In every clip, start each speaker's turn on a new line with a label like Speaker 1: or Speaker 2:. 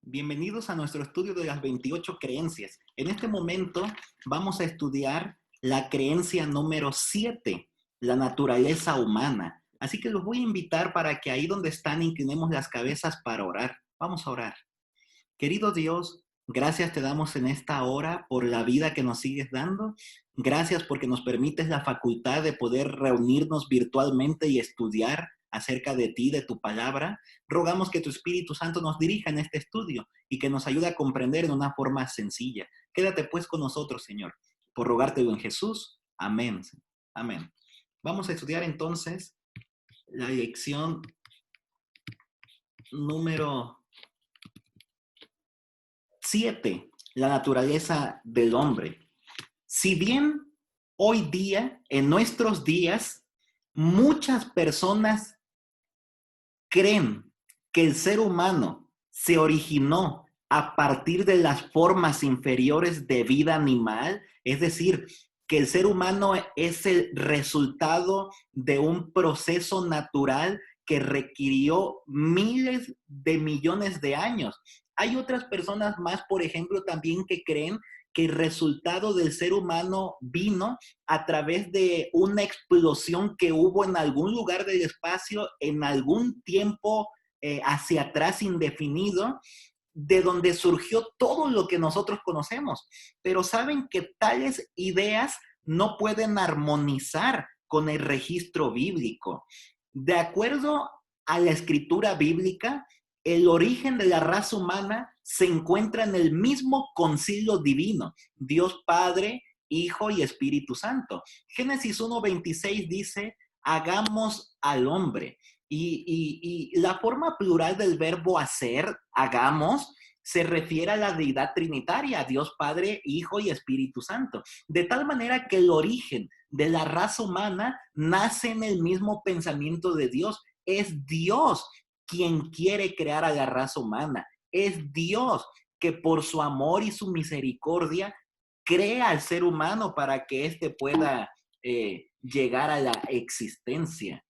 Speaker 1: Bienvenidos a nuestro estudio de las 28 creencias. En este momento vamos a estudiar la creencia número 7, la naturaleza humana. Así que los voy a invitar para que ahí donde están inclinemos las cabezas para orar. Vamos a orar. Querido Dios, gracias te damos en esta hora por la vida que nos sigues dando. Gracias porque nos permites la facultad de poder reunirnos virtualmente y estudiar acerca de ti, de tu palabra. Rogamos que tu Espíritu Santo nos dirija en este estudio y que nos ayude a comprender en una forma sencilla. Quédate pues con nosotros, Señor, por rogártelo en Jesús. Amén. Amén. Vamos a estudiar entonces la lección número 7, la naturaleza del hombre. Si bien hoy día, en nuestros días, muchas personas creen que el ser humano se originó a partir de las formas inferiores de vida animal, es decir, que el ser humano es el resultado de un proceso natural que requirió miles de millones de años. Hay otras personas más, por ejemplo, también que creen que el resultado del ser humano vino a través de una explosión que hubo en algún lugar del espacio, en algún tiempo hacia atrás indefinido, de donde surgió todo lo que nosotros conocemos. Pero saben que tales ideas no pueden armonizar con el registro bíblico. De acuerdo a la escritura bíblica, el origen de la raza humana se encuentra en el mismo concilio divino, Dios Padre, Hijo y Espíritu Santo. Génesis 1:26 dice, hagamos al hombre. Y la forma plural del verbo hacer, hagamos, se refiere a la deidad trinitaria, a Dios Padre, Hijo y Espíritu Santo. De tal manera que el origen de la raza humana nace en el mismo pensamiento de Dios. Es Dios quien quiere crear a la raza humana. Es Dios que por su amor y su misericordia crea al ser humano para que éste pueda llegar a la existencia.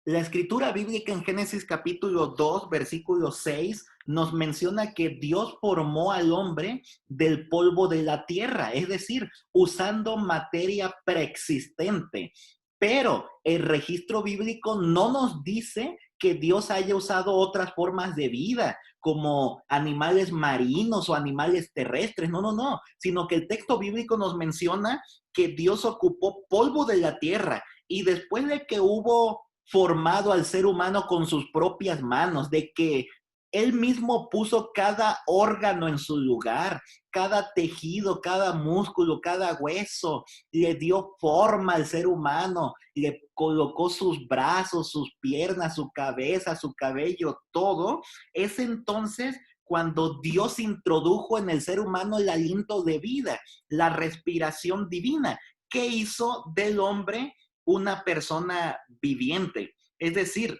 Speaker 1: La escritura bíblica en Génesis capítulo 2, versículo 6, nos menciona que Dios formó al hombre del polvo de la tierra, es decir, usando materia preexistente. Pero el registro bíblico no nos dice que Dios haya usado otras formas de vida, como animales marinos o animales terrestres. No, no, no, sino que el texto bíblico nos menciona que Dios ocupó polvo de la tierra y después de que hubo formado al ser humano con sus propias manos, de que él mismo puso cada órgano en su lugar, cada tejido, cada músculo, cada hueso, le dio forma al ser humano, le colocó sus brazos, sus piernas, su cabeza, su cabello, todo. Es entonces cuando Dios introdujo en el ser humano el aliento de vida, la respiración divina. ¿Qué hizo del hombre una persona viviente? Es decir,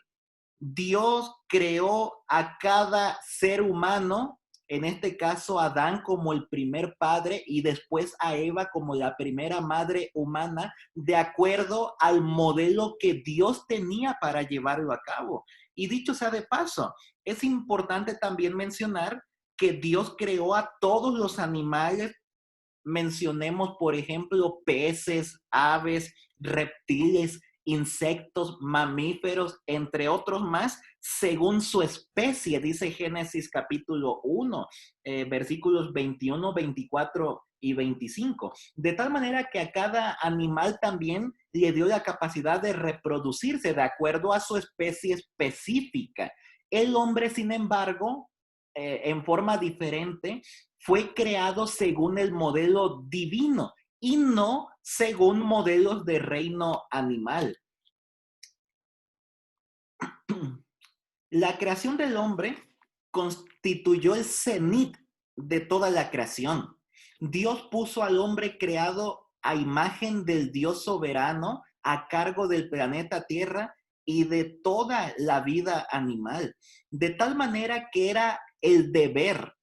Speaker 1: Dios creó a cada ser humano, en este caso a Adán como el primer padre y después a Eva como la primera madre humana, de acuerdo al modelo que Dios tenía para llevarlo a cabo. Y dicho sea de paso, es importante también mencionar que Dios creó a todos los animales. Mencionemos, por ejemplo, peces, aves, reptiles, insectos, mamíferos, entre otros más, según su especie, dice Génesis capítulo 1, versículos 21, 24 y 25. De tal manera que a cada animal también le dio la capacidad de reproducirse de acuerdo a su especie específica. El hombre, sin embargo, en forma diferente, fue creado según el modelo divino y no según modelos de reino animal. La creación del hombre constituyó el cenit de toda la creación. Dios puso al hombre creado a imagen del Dios soberano a cargo del planeta Tierra y de toda la vida animal, de tal manera que era el deber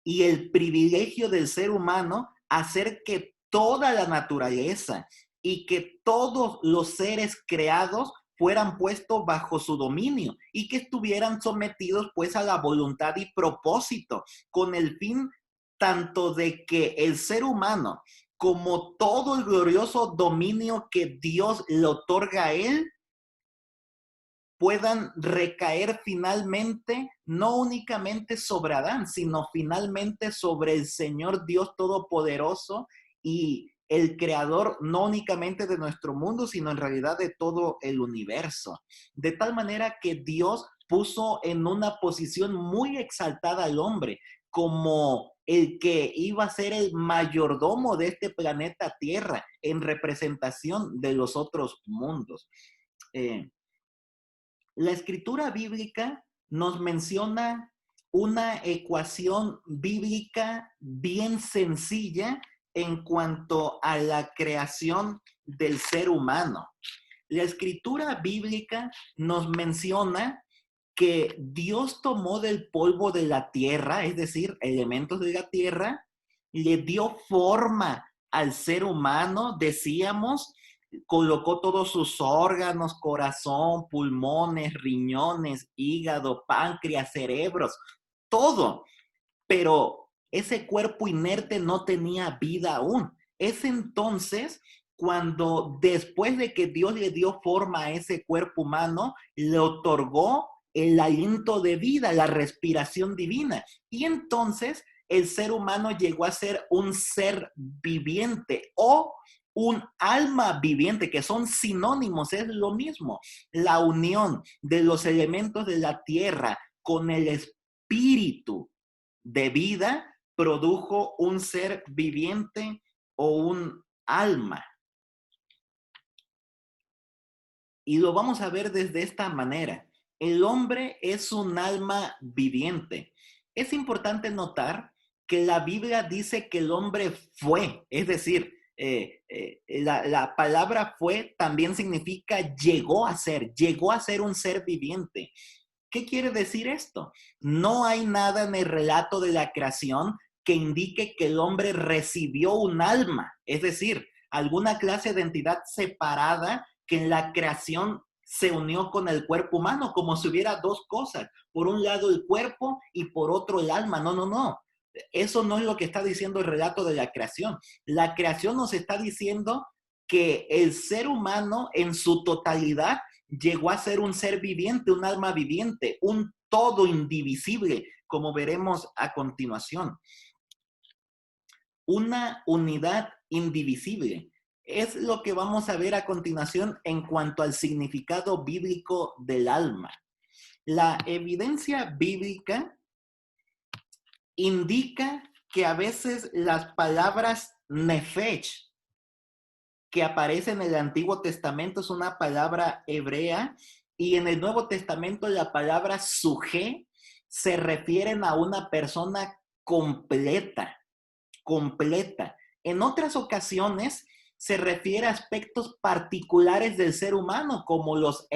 Speaker 1: y el privilegio del ser humano hacer que toda la naturaleza y que todos los seres creados fueran puestos bajo su dominio y que estuvieran sometidos pues a la voluntad y propósito, con el fin tanto de que el ser humano como todo el glorioso dominio que Dios le otorga a él, puedan recaer finalmente, no únicamente sobre Adán, sino finalmente sobre el Señor Dios Todopoderoso y el creador no únicamente de nuestro mundo, sino en realidad de todo el universo. De tal manera que Dios puso en una posición muy exaltada al hombre, como el que iba a ser el mayordomo de este planeta Tierra en representación de los otros mundos. La escritura bíblica nos menciona una ecuación bíblica bien sencilla en cuanto a la creación del ser humano. La escritura bíblica nos menciona que Dios tomó del polvo de la tierra, es decir, elementos de la tierra, le dio forma al ser humano, decíamos, colocó todos sus órganos, corazón, pulmones, riñones, hígado, páncreas, cerebros, todo, pero ese cuerpo inerte no tenía vida aún. Es entonces cuando después de que Dios le dio forma a ese cuerpo humano, le otorgó el aliento de vida, la respiración divina. Y entonces el ser humano llegó a ser un ser viviente o un alma viviente, que son sinónimos, es lo mismo. La unión de los elementos de la tierra con el espíritu de vida produjo un ser viviente o un alma. Y lo vamos a ver desde esta manera. El hombre es un alma viviente. Es importante notar que la Biblia dice que el hombre fue, es decir, la palabra fue también significa llegó a ser un ser viviente. ¿Qué quiere decir esto? No hay nada en el relato de la creación que indique que el hombre recibió un alma, es decir, alguna clase de entidad separada que en la creación se unió con el cuerpo humano, como si hubiera dos cosas, por un lado el cuerpo y por otro el alma. No, no, no. Eso no es lo que está diciendo el relato de la creación. La creación nos está diciendo que el ser humano en su totalidad llegó a ser un ser viviente, un alma viviente, un todo indivisible, como veremos a continuación. Una unidad indivisible. Es lo que vamos a ver a continuación en cuanto al significado bíblico del alma. La evidencia bíblica indica que a veces las palabras nefesh, que aparece en el Antiguo Testamento, es una palabra hebrea, y en el Nuevo Testamento la palabra suje se refieren a una persona completa, completa. En otras ocasiones se refiere a aspectos particulares del ser humano, como los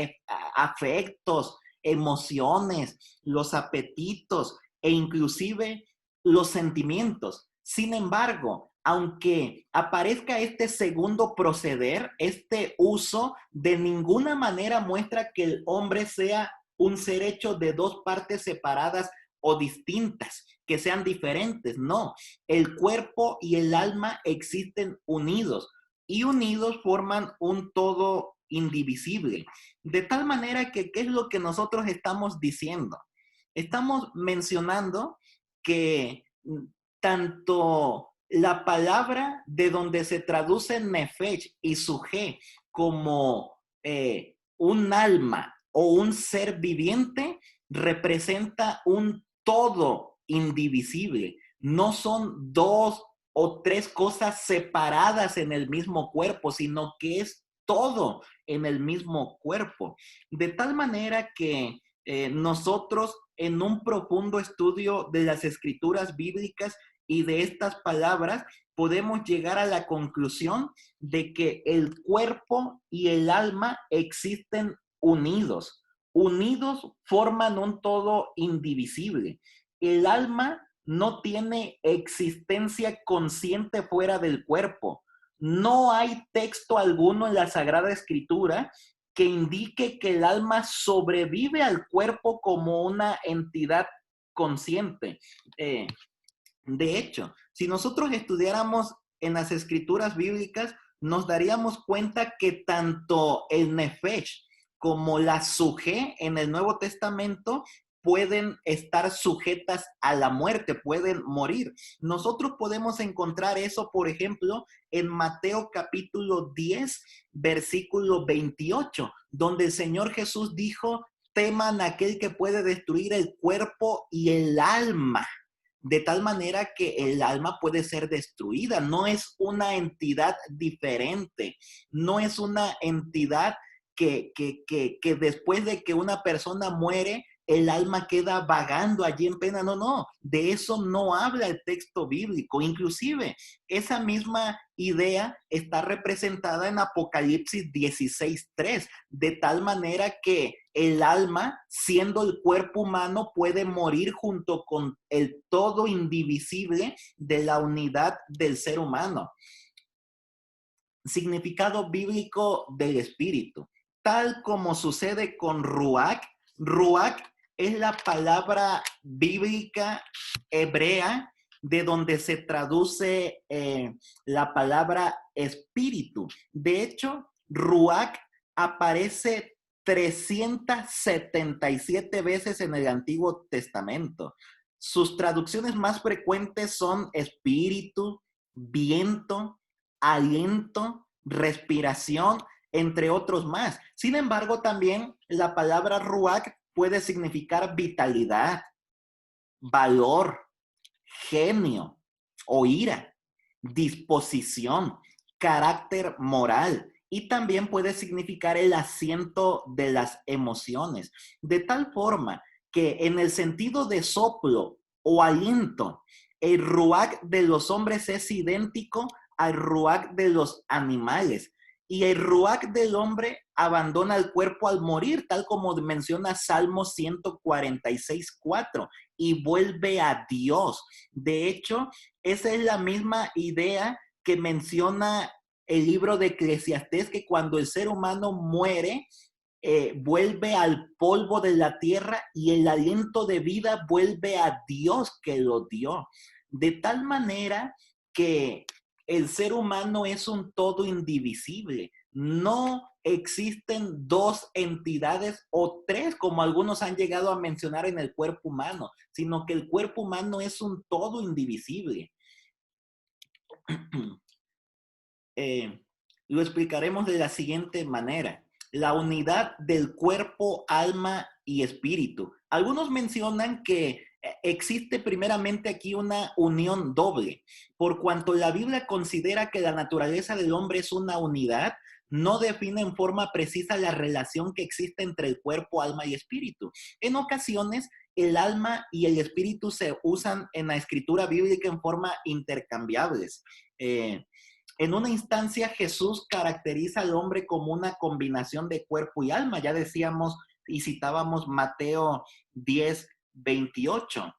Speaker 1: afectos, emociones, los apetitos e inclusive los sentimientos. Sin embargo, aunque aparezca este segundo proceder, este uso de ninguna manera muestra que el hombre sea un ser hecho de dos partes separadas o distintas, que sean diferentes. No, el cuerpo y el alma existen unidos y unidos forman un todo indivisible. De tal manera que, ¿qué es lo que nosotros estamos diciendo? Estamos mencionando que tanto la palabra de donde se traduce nefesh y suje como un alma o un ser viviente representa un todo indivisible. No son dos o tres cosas separadas en el mismo cuerpo, sino que es todo en el mismo cuerpo. De tal manera que nosotros en un profundo estudio de las escrituras bíblicas y de estas palabras podemos llegar a la conclusión de que el cuerpo y el alma existen unidos. Unidos forman un todo indivisible. El alma no tiene existencia consciente fuera del cuerpo. No hay texto alguno en la Sagrada Escritura que indique que el alma sobrevive al cuerpo como una entidad consciente. De hecho, si nosotros estudiáramos en las escrituras bíblicas, nos daríamos cuenta que tanto el Nefesh como la Sujé en el Nuevo Testamento pueden estar sujetas a la muerte, pueden morir. Nosotros podemos encontrar eso, por ejemplo, en Mateo capítulo 10, versículo 28, donde el Señor Jesús dijo, teman a aquel que puede destruir el cuerpo y el alma, de tal manera que el alma puede ser destruida. No es una entidad diferente, no es una entidad que después de que una persona muere, el alma queda vagando allí en pena. No, no, de eso no habla el texto bíblico. Inclusive, esa misma idea está representada en Apocalipsis 16:3, de tal manera que el alma, siendo el cuerpo humano, puede morir junto con el todo indivisible de la unidad del ser humano. Significado bíblico del espíritu. Tal como sucede con Ruach, Ruach es la palabra bíblica hebrea de donde se traduce la palabra espíritu. De hecho, Ruach aparece 377 veces en el Antiguo Testamento. Sus traducciones más frecuentes son espíritu, viento, aliento, respiración, entre otros más. Sin embargo, también la palabra ruach puede significar vitalidad, valor, genio o ira, disposición, carácter moral, y también puede significar el asiento de las emociones, de tal forma que en el sentido de soplo o aliento, el ruach de los hombres es idéntico al ruach de los animales. Y el ruach del hombre abandona el cuerpo al morir, tal como menciona Salmo 146:4, y vuelve a Dios. De hecho, esa es la misma idea que menciona el libro de Eclesiastés, que cuando el ser humano muere, vuelve al polvo de la tierra y el aliento de vida vuelve a Dios que lo dio. De tal manera que el ser humano es un todo indivisible. No existen dos entidades o tres, como algunos han llegado a mencionar en el cuerpo humano, sino que el cuerpo humano es un todo indivisible. Lo explicaremos de la siguiente manera. La unidad del cuerpo, alma y espíritu. Algunos mencionan que existe primeramente aquí una unión doble, por cuanto la Biblia considera que la naturaleza del hombre es una unidad, no define en forma precisa la relación que existe entre el cuerpo, alma y espíritu. En ocasiones, el alma y el espíritu se usan en la escritura bíblica en forma intercambiables. En una instancia, Jesús caracteriza al hombre como una combinación de cuerpo y alma. Ya decíamos y citábamos Mateo 10:28.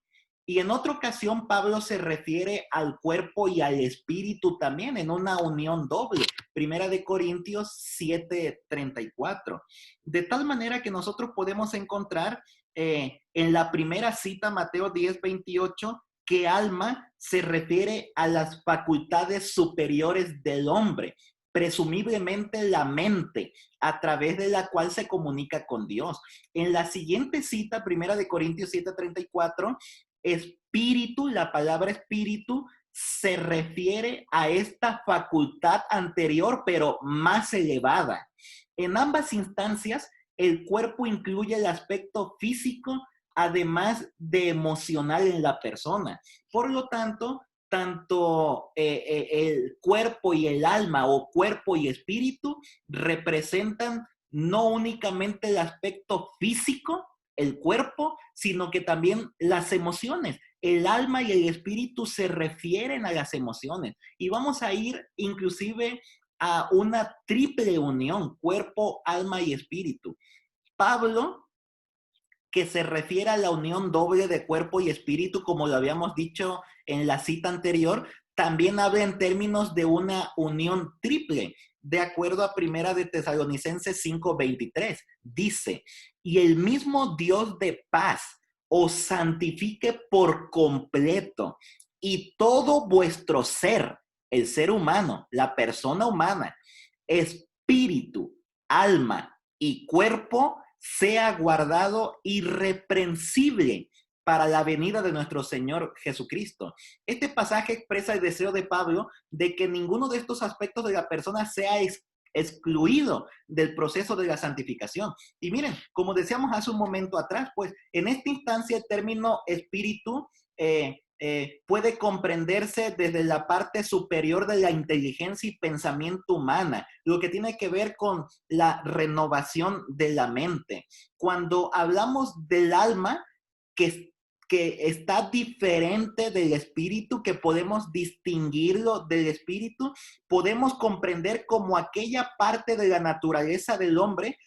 Speaker 1: Y en otra ocasión, Pablo se refiere al cuerpo y al espíritu también en una unión doble. Primera de Corintios 7:34. De tal manera que nosotros podemos encontrar en la primera cita, Mateo 10:28, que alma se refiere a las facultades superiores del hombre, presumiblemente la mente, a través de la cual se comunica con Dios. En la siguiente cita, primera de Corintios 7:34, espíritu, la palabra espíritu se refiere a esta facultad anterior, pero más elevada. En ambas instancias, el cuerpo incluye el aspecto físico, además de emocional en la persona. Por lo tanto, tanto el cuerpo y el alma o cuerpo y espíritu representan no únicamente el aspecto físico, el cuerpo, sino que también las emociones. El alma y el espíritu se refieren a las emociones. Y vamos a ir inclusive a una triple unión, cuerpo, alma y espíritu. Pablo, que se refiere a la unión doble de cuerpo y espíritu, como lo habíamos dicho en la cita anterior, también habla en términos de una unión triple, de acuerdo a Primera de Tesalonicenses 5:23. Dice, y el mismo Dios de paz os santifique por completo y todo vuestro ser, el ser humano, la persona humana, espíritu, alma y cuerpo, sea guardado irreprensible para la venida de nuestro Señor Jesucristo. Este pasaje expresa el deseo de Pablo de que ninguno de estos aspectos de la persona sea excluido del proceso de la santificación. Y miren, como decíamos hace un momento atrás, pues en esta instancia el término espíritu puede comprenderse desde la parte superior de la inteligencia y pensamiento humana, lo que tiene que ver con la renovación de la mente. Cuando hablamos del alma, que está diferente del espíritu, que podemos distinguirlo del espíritu, podemos comprender como aquella parte de la naturaleza del hombre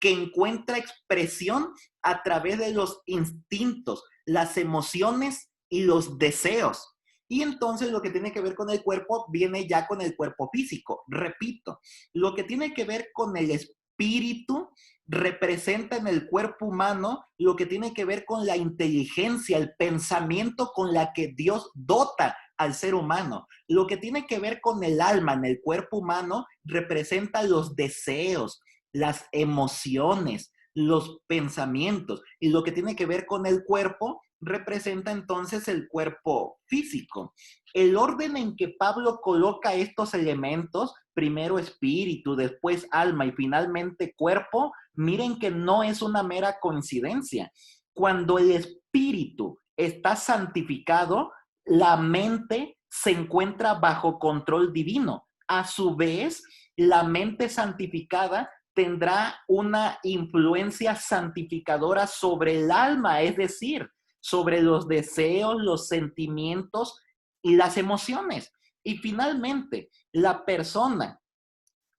Speaker 1: que encuentra expresión a través de los instintos, las emociones y los deseos. Y entonces lo que tiene que ver con el cuerpo viene ya con el cuerpo físico. Repito, lo que tiene que ver con el espíritu representa en el cuerpo humano lo que tiene que ver con la inteligencia, el pensamiento con la que Dios dota al ser humano. Lo que tiene que ver con el alma en el cuerpo humano representa los deseos, las emociones, los pensamientos. Y lo que tiene que ver con el cuerpo representa entonces el cuerpo físico. El orden en que Pablo coloca estos elementos, primero espíritu, después alma y finalmente cuerpo, miren que no es una mera coincidencia. Cuando el espíritu está santificado, la mente se encuentra bajo control divino. A su vez, la mente santificada tendrá una influencia santificadora sobre el alma, es decir, sobre los deseos, los sentimientos y las emociones. Y finalmente, la persona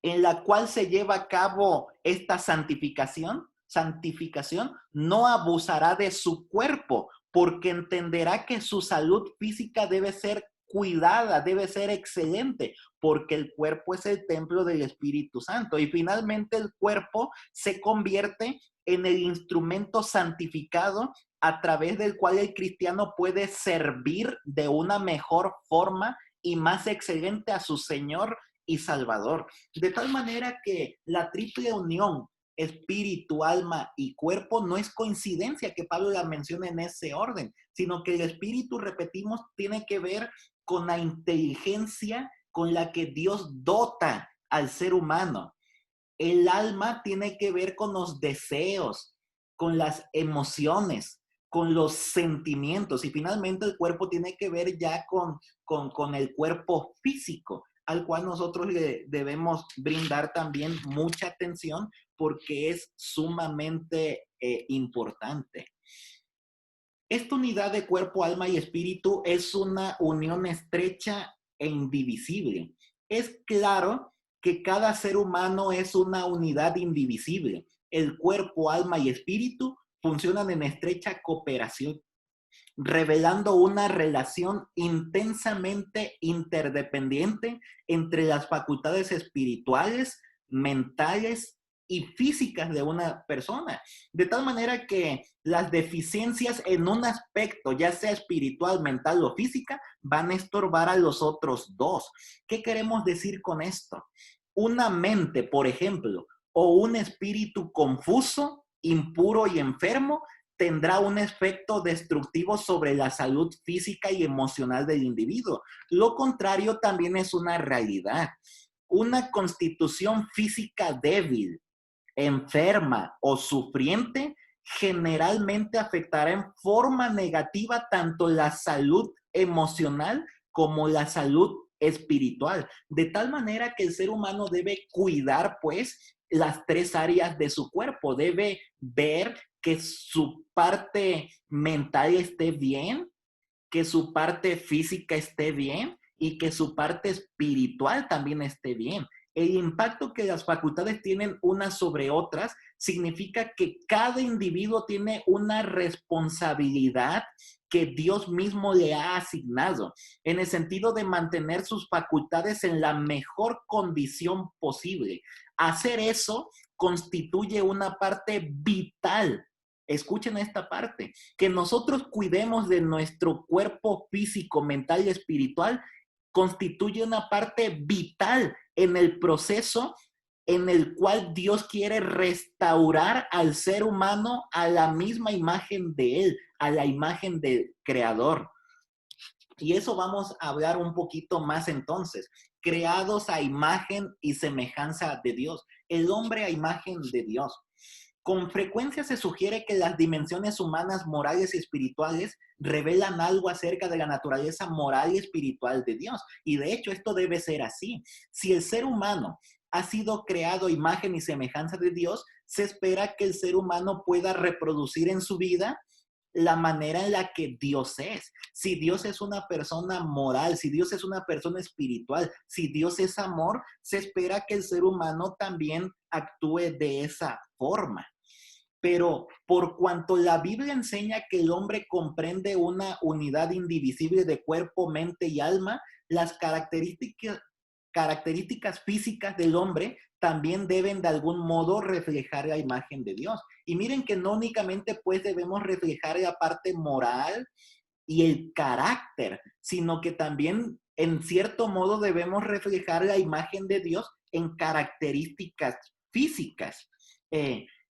Speaker 1: en la cual se lleva a cabo esta santificación no abusará de su cuerpo, porque entenderá que su salud física debe ser cuidada, debe ser excelente, porque el cuerpo es el templo del Espíritu Santo. Y finalmente el cuerpo se convierte en el instrumento santificado a través del cual el cristiano puede servir de una mejor forma y más excelente a su Señor y Salvador. De tal manera que la triple unión, espíritu, alma y cuerpo, no es coincidencia que Pablo la mencione en ese orden, sino que el espíritu, repetimos, tiene que ver con la inteligencia con la que Dios dota al ser humano. El alma tiene que ver con los deseos, con las emociones, con los sentimientos, y finalmente el cuerpo tiene que ver ya con el cuerpo físico, al cual nosotros le debemos brindar también mucha atención porque es sumamente importante. Esta unidad de cuerpo, alma y espíritu es una unión estrecha e indivisible. Es claro que cada ser humano es una unidad indivisible. El cuerpo, alma y espíritu funcionan en estrecha cooperación, revelando una relación intensamente interdependiente entre las facultades espirituales, mentales y físicas de una persona. De tal manera que las deficiencias en un aspecto, ya sea espiritual, mental o física, van a estorbar a los otros dos. ¿Qué queremos decir con esto? Una mente, por ejemplo, o un espíritu confuso, impuro y enfermo, tendrá un efecto destructivo sobre la salud física y emocional del individuo. Lo contrario también es una realidad. Una constitución física débil, enferma o sufriente generalmente afectará en forma negativa tanto la salud emocional como la salud espiritual. De tal manera que el ser humano debe cuidar, pues, las tres áreas de su cuerpo. Debe ver que su parte mental esté bien, que su parte física esté bien y que su parte espiritual también esté bien. El impacto que las facultades tienen unas sobre otras significa que cada individuo tiene una responsabilidad que Dios mismo le ha asignado, en el sentido de mantener sus facultades en la mejor condición posible. Hacer eso constituye una parte vital. Escuchen esta parte, que nosotros cuidemos de nuestro cuerpo físico, mental y espiritual, constituye una parte vital en el proceso en el cual Dios quiere restaurar al ser humano a la misma imagen de Él, a la imagen del Creador. Y eso vamos a hablar un poquito más entonces. Creados a imagen y semejanza de Dios. El hombre a imagen de Dios. Con frecuencia se sugiere que las dimensiones humanas, morales y espirituales revelan algo acerca de la naturaleza moral y espiritual de Dios. Y de hecho esto debe ser así. Si el ser humano ha sido creado a imagen y semejanza de Dios, se espera que el ser humano pueda reproducir en su vida la manera en la que Dios es. Si Dios es una persona moral, si Dios es una persona espiritual, si Dios es amor, se espera que el ser humano también actúe de esa forma. Pero por cuanto la Biblia enseña que el hombre comprende una unidad indivisible de cuerpo, mente y alma, las características físicas del hombre también deben de algún modo reflejar la imagen de Dios. Y miren que no únicamente pues debemos reflejar la parte moral y el carácter, sino que también en cierto modo debemos reflejar la imagen de Dios en características físicas.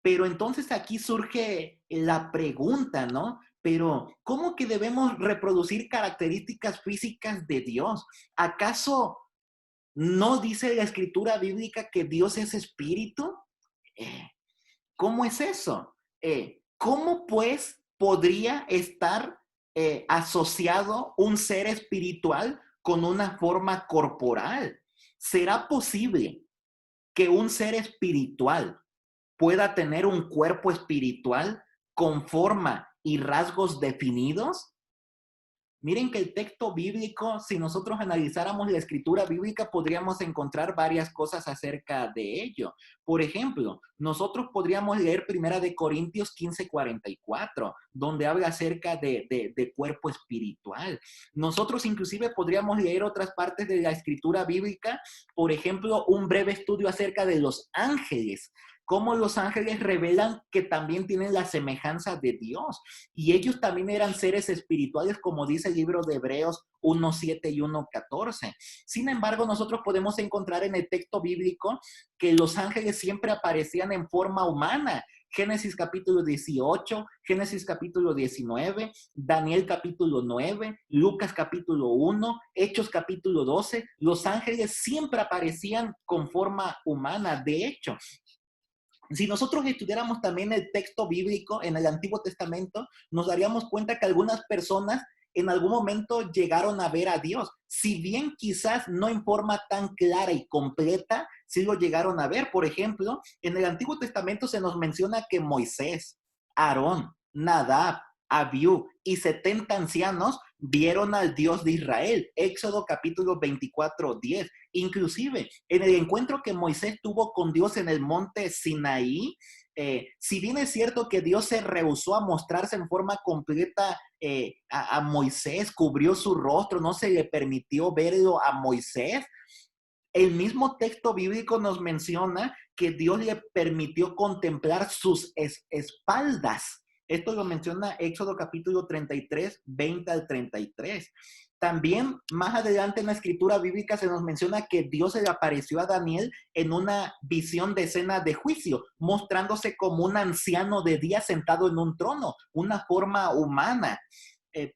Speaker 1: Pero entonces aquí surge la pregunta, ¿no? Pero, ¿cómo que debemos reproducir características físicas de Dios? ¿Acaso no dice la escritura bíblica que Dios es espíritu? Eh, ¿Cómo es eso? ¿Cómo pues podría estar asociado un ser espiritual con una forma corporal? ¿Será posible que un ser espiritual pueda tener un cuerpo espiritual con forma y rasgos definidos? Miren que el texto bíblico, si nosotros analizáramos la escritura bíblica, podríamos encontrar varias cosas acerca de ello. Por ejemplo, nosotros podríamos leer Primera de Corintios 15:44, donde habla acerca de cuerpo espiritual. Nosotros inclusive podríamos leer otras partes de la escritura bíblica, por ejemplo, un breve estudio acerca de los ángeles, cómo los ángeles revelan que también tienen la semejanza de Dios. Y ellos también eran seres espirituales, como dice el libro de Hebreos 1:7 y 1:14. Sin embargo, nosotros podemos encontrar en el texto bíblico que los ángeles siempre aparecían en forma humana. Génesis capítulo 18, Génesis capítulo 19, Daniel capítulo 9, Lucas capítulo 1, Hechos capítulo 12. Los ángeles siempre aparecían con forma humana. De hecho, si nosotros estudiáramos también el texto bíblico en el Antiguo Testamento, nos daríamos cuenta que algunas personas en algún momento llegaron a ver a Dios. Si bien quizás no en forma tan clara y completa, sí lo llegaron a ver. Por ejemplo, en el Antiguo Testamento se nos menciona que Moisés, Aarón, Nadab, Abiú y 70 ancianos vieron al Dios de Israel. Éxodo capítulo 24:10. Inclusive, en el encuentro que Moisés tuvo con Dios en el monte Sinaí, si bien es cierto que Dios se rehusó a mostrarse en forma completa a Moisés, cubrió su rostro, no se le permitió verlo a Moisés, el mismo texto bíblico nos menciona que Dios le permitió contemplar sus espaldas. Esto lo menciona Éxodo capítulo 33, 20 al 33. También más adelante en la escritura bíblica se nos menciona que Dios se le apareció a Daniel en una visión de escena de juicio, mostrándose como un anciano de día sentado en un trono, una forma humana.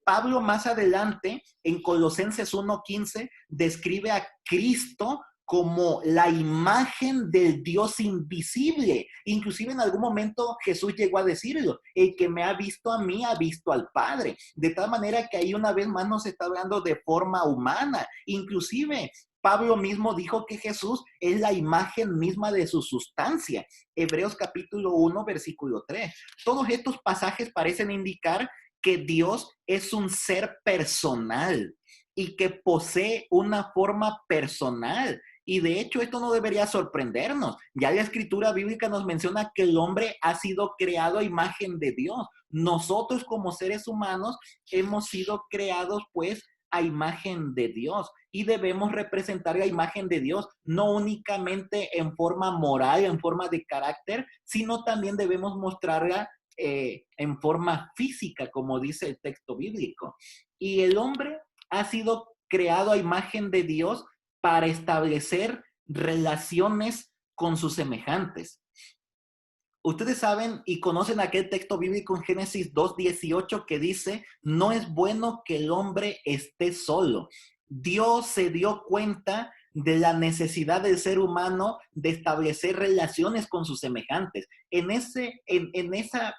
Speaker 1: Pablo más adelante en Colosenses 1:15 describe a Cristo como la imagen del Dios invisible. Inclusive en algún momento Jesús llegó a decirlo: el que me ha visto a mí ha visto al Padre. De tal manera que ahí una vez más nos está hablando de forma humana. Inclusive Pablo mismo dijo que Jesús es la imagen misma de su sustancia. Hebreos capítulo 1, versículo 3. Todos estos pasajes parecen indicar que Dios es un ser personal y que posee una forma personal. Y de hecho esto no debería sorprendernos. Ya la escritura bíblica nos menciona que el hombre ha sido creado a imagen de Dios. Nosotros como seres humanos hemos sido creados pues a imagen de Dios y debemos representar la imagen de Dios no únicamente en forma moral, en forma de carácter, sino también debemos mostrarla en forma física, como dice el texto bíblico. Y el hombre ha sido creado a imagen de Dios para establecer relaciones con sus semejantes. Ustedes saben y conocen aquel texto bíblico en Génesis 2:18 que dice, no es bueno que el hombre esté solo. Dios se dio cuenta de la necesidad del ser humano de establecer relaciones con sus semejantes. En esa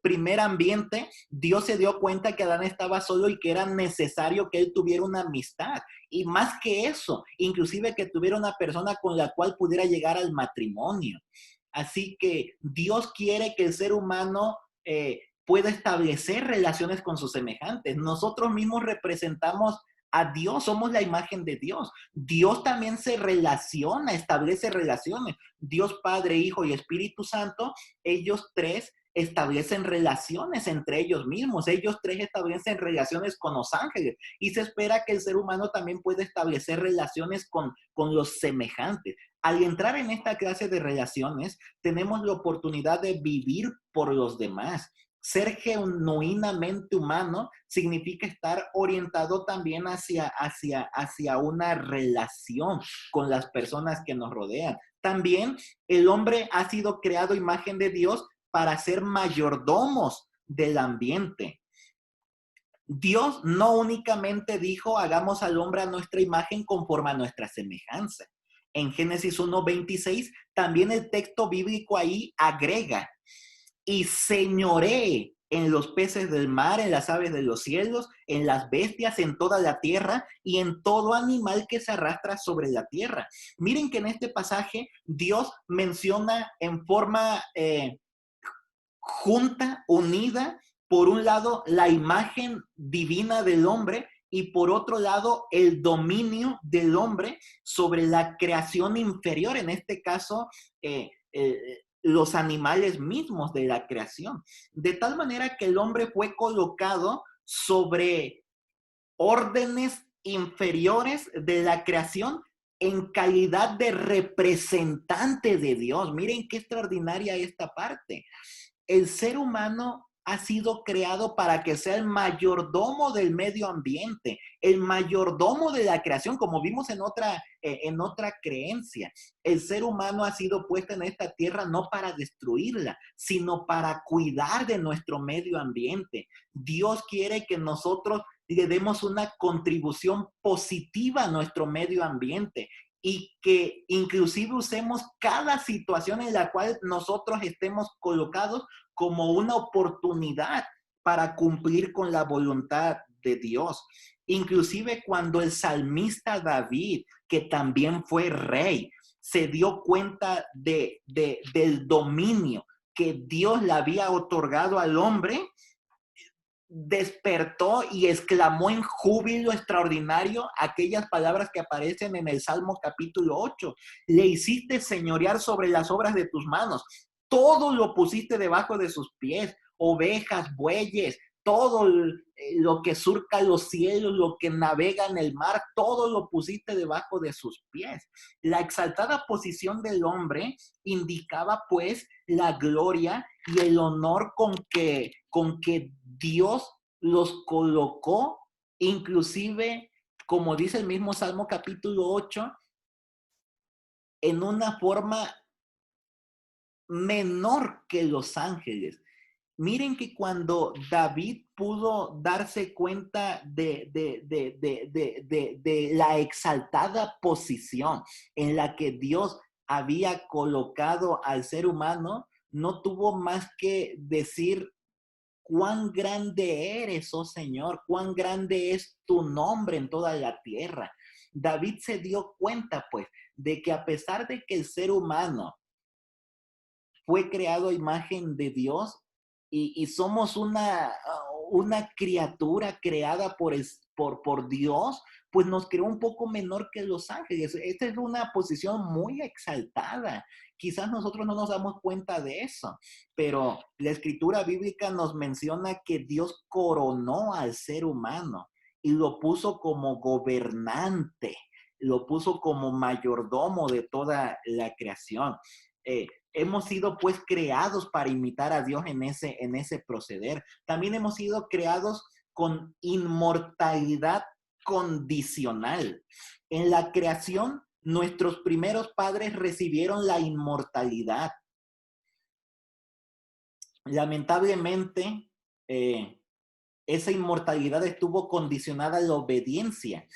Speaker 1: primer ambiente, Dios se dio cuenta que Adán estaba solo y que era necesario que él tuviera una amistad. Y más que eso, inclusive que tuviera una persona con la cual pudiera llegar al matrimonio. Así que Dios quiere que el ser humano pueda establecer relaciones con sus semejantes. Nosotros mismos representamos a Dios, somos la imagen de Dios. Dios también se relaciona, establece relaciones. Dios Padre, Hijo y Espíritu Santo, ellos tres establecen relaciones entre ellos mismos. Ellos tres establecen relaciones con los ángeles y se espera que el ser humano también pueda establecer relaciones con los semejantes. Al entrar en esta clase de relaciones, tenemos la oportunidad de vivir por los demás. Ser genuinamente humano significa estar orientado también hacia una relación con las personas que nos rodean. También el hombre ha sido creado imagen de Dios para ser mayordomos del ambiente. Dios no únicamente dijo, hagamos al hombre a nuestra imagen conforme a nuestra semejanza. En Génesis 1:26, también el texto bíblico ahí agrega, y señoree en los peces del mar, en las aves de los cielos, en las bestias, en toda la tierra y en todo animal que se arrastra sobre la tierra. Miren que en este pasaje Dios menciona en forma junta, unida, por un lado la imagen divina del hombre y por otro lado el dominio del hombre sobre la creación inferior, en este caso los animales mismos de la creación. De tal manera que el hombre fue colocado sobre órdenes inferiores de la creación en calidad de representante de Dios. Miren qué extraordinaria esta parte. El ser humano ha sido creado para que sea el mayordomo del medio ambiente, el mayordomo de la creación, como vimos en otra creencia. El ser humano ha sido puesto en esta tierra no para destruirla, sino para cuidar de nuestro medio ambiente. Dios quiere que nosotros le demos una contribución positiva a nuestro medio ambiente y que inclusive usemos cada situación en la cual nosotros estemos colocados como una oportunidad para cumplir con la voluntad de Dios. Inclusive cuando el salmista David, que también fue rey, se dio cuenta del dominio que Dios le había otorgado al hombre, despertó y exclamó en júbilo extraordinario aquellas palabras que aparecen en el Salmo capítulo 8. Le hiciste señorear sobre las obras de tus manos. Todo lo pusiste debajo de sus pies. Ovejas, bueyes, todo lo que surca los cielos, lo que navega en el mar, todo lo pusiste debajo de sus pies. La exaltada posición del hombre indicaba pues la gloria y el honor con que Dios los colocó, inclusive, como dice el mismo Salmo capítulo 8, en una forma menor que los ángeles. Miren que cuando David pudo darse cuenta de la exaltada posición en la que Dios había colocado al ser humano, no tuvo más que decir, cuán grande eres, oh Señor, cuán grande es tu nombre en toda la tierra. David se dio cuenta, pues, de que a pesar de que el ser humano fue creado a imagen de Dios y somos una criatura creada por Dios, pues nos creó un poco menor que los ángeles. Esta es una posición muy exaltada. Quizás nosotros no nos damos cuenta de eso, pero la escritura bíblica nos menciona que Dios coronó al ser humano y lo puso como gobernante, lo puso como mayordomo de toda la creación. Hemos sido pues creados para imitar a Dios en ese proceder. También hemos sido creados con inmortalidad condicional. En la creación, nuestros primeros padres recibieron la inmortalidad. Lamentablemente, esa inmortalidad estuvo condicionada a la obediencia.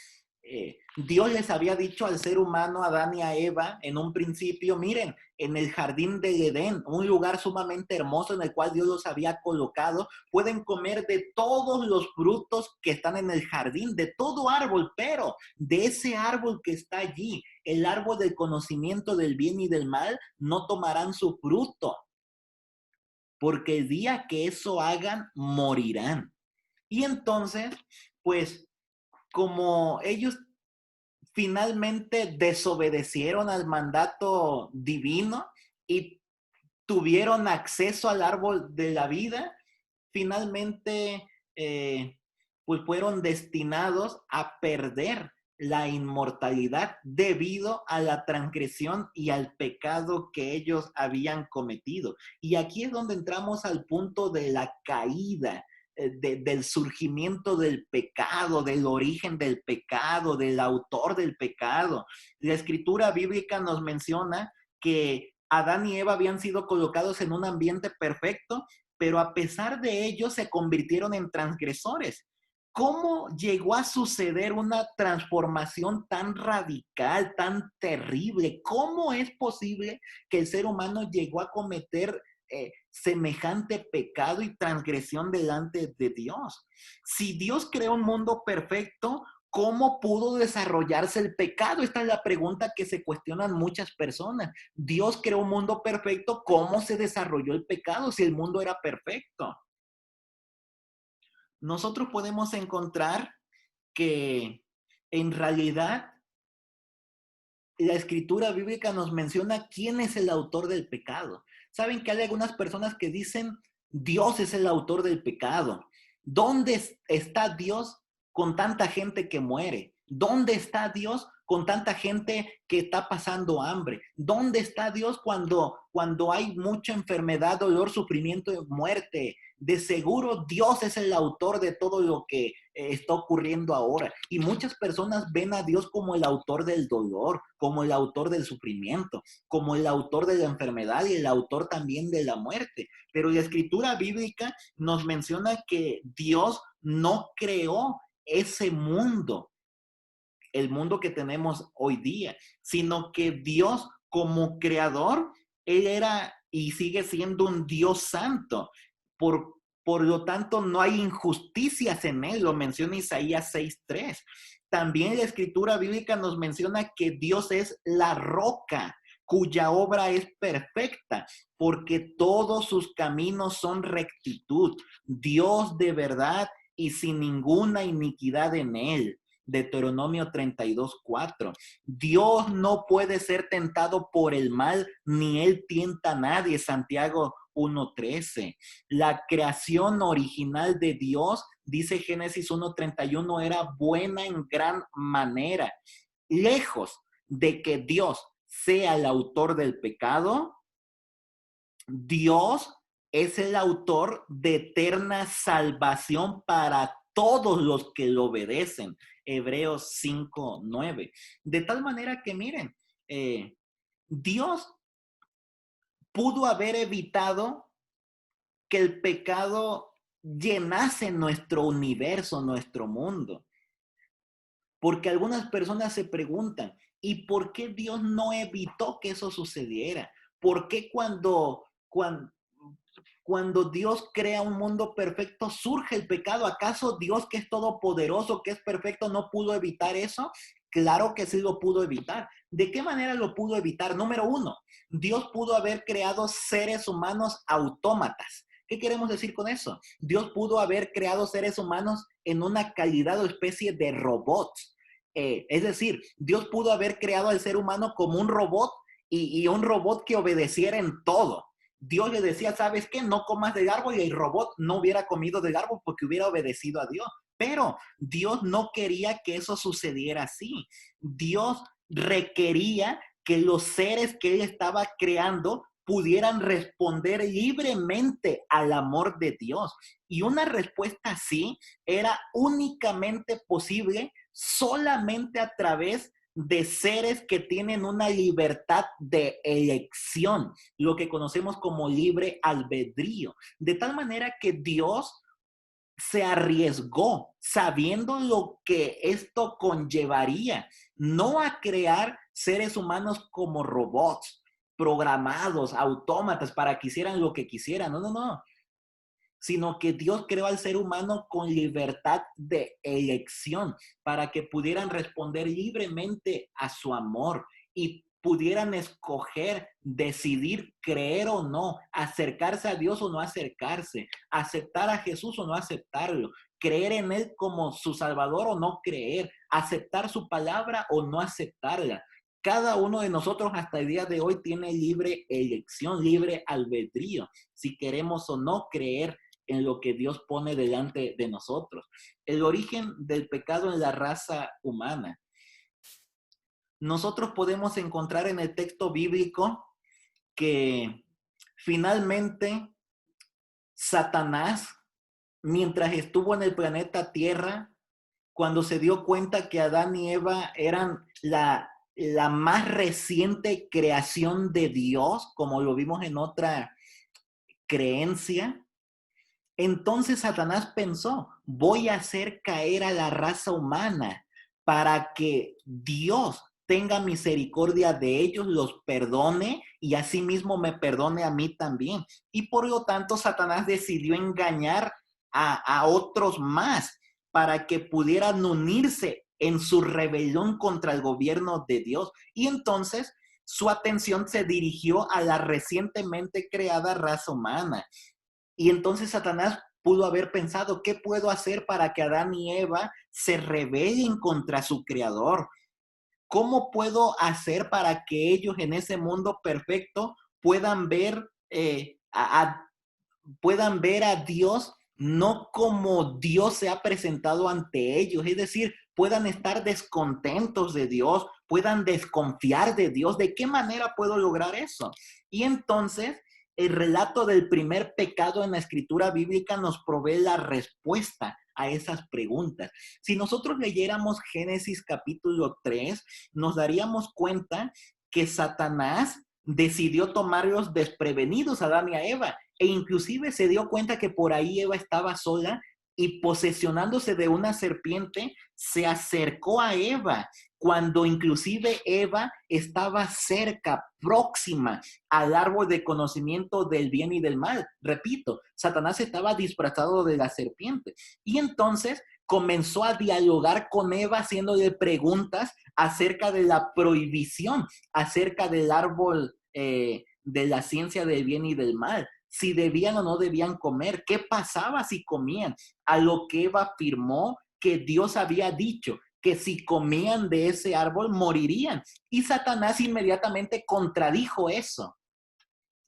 Speaker 1: Dios les había dicho al ser humano, a Adán y a Eva, en un principio, miren, en el jardín de Edén, un lugar sumamente hermoso en el cual Dios los había colocado, pueden comer de todos los frutos que están en el jardín, de todo árbol, pero de ese árbol que está allí, el árbol del conocimiento del bien y del mal, no tomarán su fruto, porque el día que eso hagan, morirán. Y entonces, pues, como ellos finalmente desobedecieron al mandato divino y tuvieron acceso al árbol de la vida, finalmente pues fueron destinados a perder la inmortalidad debido a la transgresión y al pecado que ellos habían cometido. Y aquí es donde entramos al punto de la caída, del surgimiento del pecado, del origen del pecado, del autor del pecado. La escritura bíblica nos menciona que Adán y Eva habían sido colocados en un ambiente perfecto, pero a pesar de ello se convirtieron en transgresores. ¿Cómo llegó a suceder una transformación tan radical, tan terrible? ¿Cómo es posible que el ser humano llegó a cometer semejante pecado y transgresión delante de Dios? Si Dios creó un mundo perfecto, ¿cómo pudo desarrollarse el pecado? Esta es la pregunta que se cuestionan muchas personas. Dios creó un mundo perfecto, ¿cómo se desarrolló el pecado si el mundo era perfecto? Nosotros podemos encontrar que en realidad la escritura bíblica nos menciona quién es el autor del pecado. Saben que hay algunas personas que dicen Dios es el autor del pecado. ¿Dónde está Dios con tanta gente que muere? ¿Dónde está Dios con tanta gente que está pasando hambre? ¿Dónde está Dios cuando hay mucha enfermedad, dolor, sufrimiento y muerte? De seguro Dios es el autor de todo lo que está ocurriendo ahora. Y muchas personas ven a Dios como el autor del dolor, como el autor del sufrimiento, como el autor de la enfermedad y el autor también de la muerte. Pero la escritura bíblica nos menciona que Dios no creó ese mundo, el mundo que tenemos hoy día, sino que Dios como creador, Él era y sigue siendo un Dios santo. Por lo tanto, no hay injusticias en Él, lo menciona Isaías 6:3. También la escritura bíblica nos menciona que Dios es la roca, cuya obra es perfecta, porque todos sus caminos son rectitud. Dios de verdad y sin ninguna iniquidad en Él. Deuteronomio 32:4. Dios no puede ser tentado por el mal, ni Él tienta a nadie. Santiago 1:13. La creación original de Dios, dice Génesis 1:31, era buena en gran manera. Lejos de que Dios sea el autor del pecado, Dios es el autor de eterna salvación para todos los que lo obedecen. Hebreos 5:9. De tal manera que miren, Dios pudo haber evitado que el pecado llenase nuestro universo, nuestro mundo. Porque algunas personas se preguntan, ¿y por qué Dios no evitó que eso sucediera? ¿Por qué cuando Dios crea un mundo perfecto surge el pecado? ¿Acaso Dios, que es todopoderoso, que es perfecto, no pudo evitar eso? Claro que sí lo pudo evitar. ¿De qué manera lo pudo evitar? Número uno, Dios pudo haber creado seres humanos autómatas, ¿Qué queremos decir con eso? Dios pudo haber creado seres humanos en una calidad o especie de robots. Es decir, Dios pudo haber creado al ser humano como un robot y un robot que obedeciera en todo. Dios le decía, ¿sabes qué? No comas del árbol, y el robot no hubiera comido del árbol porque hubiera obedecido a Dios. Pero Dios no quería que eso sucediera así. Dios requería que los seres que él estaba creando pudieran responder libremente al amor de Dios. Y una respuesta así era únicamente posible solamente a través de seres que tienen una libertad de elección, lo que conocemos como libre albedrío. De tal manera que Dios se arriesgó sabiendo lo que esto conllevaría, no a crear seres humanos como robots, programados, autómatas para que hicieran lo que quisieran. No, no, no. Sino que Dios creó al ser humano con libertad de elección para que pudieran responder libremente a su amor y pudieran escoger, decidir creer o no, acercarse a Dios o no acercarse, aceptar a Jesús o no aceptarlo, creer en Él como su Salvador o no creer, aceptar su palabra o no aceptarla. Cada uno de nosotros hasta el día de hoy tiene libre elección, libre albedrío, si queremos o no creer en lo que Dios pone delante de nosotros. El origen del pecado en la raza humana. Nosotros podemos encontrar en el texto bíblico que finalmente Satanás, mientras estuvo en el planeta Tierra, cuando se dio cuenta que Adán y Eva eran la más reciente creación de Dios, como lo vimos en otra creencia, entonces Satanás pensó, voy a hacer caer a la raza humana para que Dios tenga misericordia de ellos, los perdone y asimismo me perdone a mí también. Y por lo tanto Satanás decidió engañar a otros más para que pudieran unirse en su rebelión contra el gobierno de Dios. Y entonces su atención se dirigió a la recientemente creada raza humana. Y entonces Satanás pudo haber pensado, ¿qué puedo hacer para que Adán y Eva se rebelen contra su creador? ¿Cómo puedo hacer para que ellos en ese mundo perfecto puedan ver, puedan ver a Dios no como Dios se ha presentado ante ellos? Es decir, puedan estar descontentos de Dios, puedan desconfiar de Dios. ¿De qué manera puedo lograr eso? Y entonces el relato del primer pecado en la escritura bíblica nos provee la respuesta a esas preguntas. Si nosotros leyéramos Génesis capítulo 3, nos daríamos cuenta que Satanás decidió tomarlos desprevenidos a Adán y a Eva, e inclusive se dio cuenta que por ahí Eva estaba sola y posesionándose de una serpiente, se acercó a Eva cuando inclusive Eva estaba cerca, próxima al árbol de conocimiento del bien y del mal. Repito, Satanás estaba disfrazado de la serpiente. Y entonces comenzó a dialogar con Eva haciéndole preguntas acerca de la prohibición, acerca del árbol de la ciencia del bien y del mal, si debían o no debían comer, qué pasaba si comían, a lo que Eva afirmó que Dios había dicho que si comían de ese árbol morirían. Y Satanás inmediatamente contradijo eso.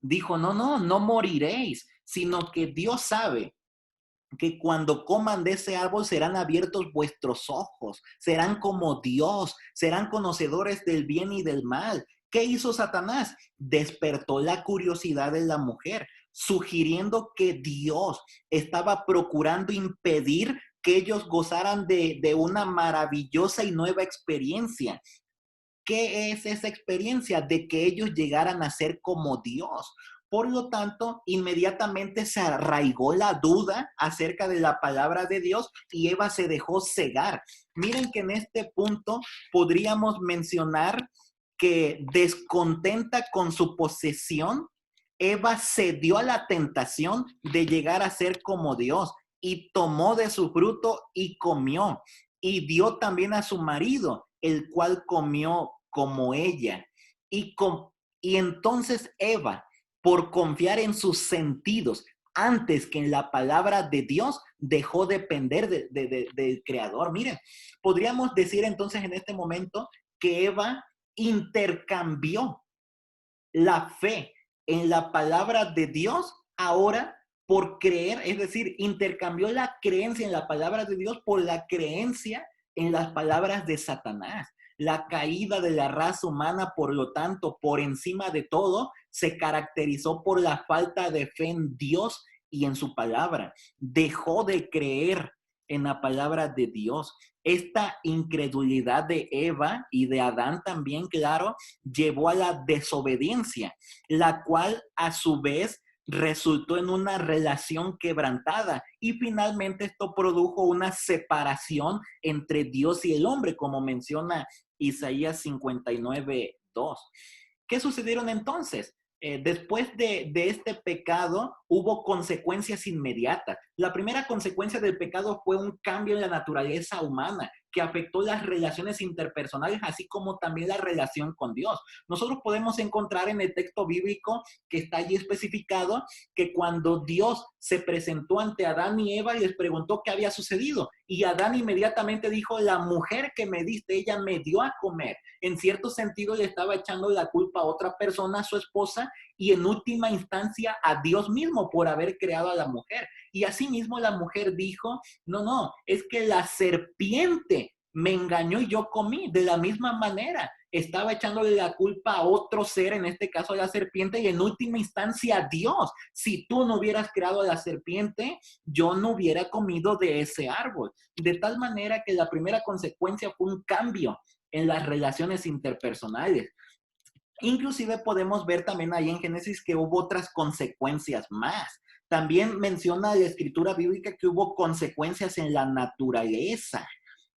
Speaker 1: Dijo, no, no, no moriréis, sino que Dios sabe que cuando coman de ese árbol serán abiertos vuestros ojos, serán como Dios, serán conocedores del bien y del mal. ¿Qué hizo Satanás? Despertó la curiosidad de la mujer, sugiriendo que Dios estaba procurando impedir que ellos gozaran de una maravillosa y nueva experiencia. ¿Qué es esa experiencia? De que ellos llegaran a ser como Dios. Por lo tanto, inmediatamente se arraigó la duda acerca de la palabra de Dios y Eva se dejó cegar. Miren que en este punto podríamos mencionar que descontenta con su posesión, Eva cedió a la tentación de llegar a ser como Dios y tomó de su fruto y comió. Y dio también a su marido, el cual comió como ella. Y, y entonces Eva, por confiar en sus sentidos, antes que en la palabra de Dios, dejó de depender del Creador. Miren, podríamos decir entonces en este momento que Eva intercambió la fe en la palabra de Dios ahora por creer, es decir, intercambió la creencia en la palabra de Dios por la creencia en las palabras de Satanás. La caída de la raza humana, por lo tanto, por encima de todo, se caracterizó por la falta de fe en Dios y en su palabra. Dejó de creer en la palabra de Dios. Esta incredulidad de Eva y de Adán también, claro, llevó a la desobediencia, la cual a su vez resultó en una relación quebrantada y finalmente esto produjo una separación entre Dios y el hombre, como menciona Isaías 59:2. ¿Qué sucedieron entonces? Después de este pecado hubo consecuencias inmediatas. La primera consecuencia del pecado fue un cambio en la naturaleza humana que afectó las relaciones interpersonales, así como también la relación con Dios. Nosotros podemos encontrar en el texto bíblico que está allí especificado que cuando Dios se presentó ante Adán y Eva y les preguntó qué había sucedido, y Adán inmediatamente dijo, la mujer que me diste, ella me dio a comer. En cierto sentido le estaba echando la culpa a otra persona, a su esposa, y en última instancia a Dios mismo por haber creado a la mujer. Y asimismo la mujer dijo, no, es que la serpiente me engañó y yo comí. De la misma manera, estaba echándole la culpa a otro ser, en este caso a la serpiente, y en última instancia a Dios. Si tú no hubieras creado a la serpiente, yo no hubiera comido de ese árbol. De tal manera que la primera consecuencia fue un cambio en las relaciones interpersonales. Inclusive podemos ver también ahí en Génesis que hubo otras consecuencias más. También menciona la escritura bíblica que hubo consecuencias en la naturaleza.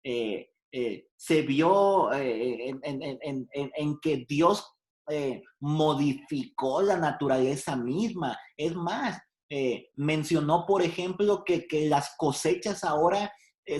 Speaker 1: Se vio en que Dios modificó la naturaleza misma. Es más, mencionó, por ejemplo, que las cosechas ahora